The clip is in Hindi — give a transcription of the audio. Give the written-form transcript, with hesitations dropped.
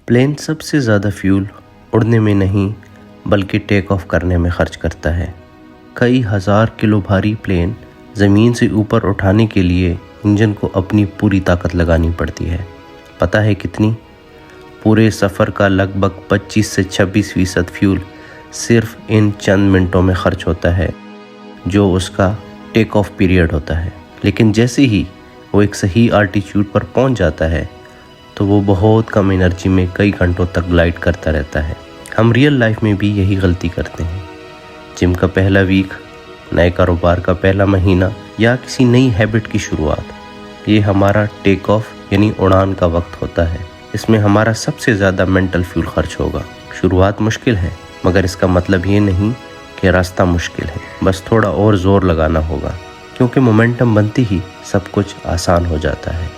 प्लेन सबसे ज़्यादा फ्यूल उड़ने में नहीं बल्कि टेक ऑफ करने में खर्च करता है। कई हज़ार किलो भारी प्लेन ज़मीन से ऊपर उठाने के लिए इंजन को अपनी पूरी ताकत लगानी पड़ती है। पता है कितनी? पूरे सफ़र का लगभग 25 से 26% फ्यूल सिर्फ इन चंद मिनटों में खर्च होता है जो उसका टेक ऑफ पीरियड होता है। लेकिन जैसे ही वो एक सही आल्टीट्यूड पर पहुंच जाता है तो वो बहुत कम एनर्जी में कई घंटों तक ग्लाइड करता रहता है। हम रियल लाइफ में भी यही गलती करते हैं। जिम का पहला वीक, नए कारोबार का पहला महीना या किसी नई हैबिट की शुरुआत, ये हमारा टेक ऑफ यानी उड़ान का वक्त होता है। इसमें हमारा सबसे ज़्यादा मेंटल फ्यूल खर्च होगा। शुरुआत मुश्किल है मगर इसका मतलब ये नहीं कि रास्ता मुश्किल है। बस थोड़ा और ज़ोर लगाना होगा क्योंकि मोमेंटम बनते ही सब कुछ आसान हो जाता है।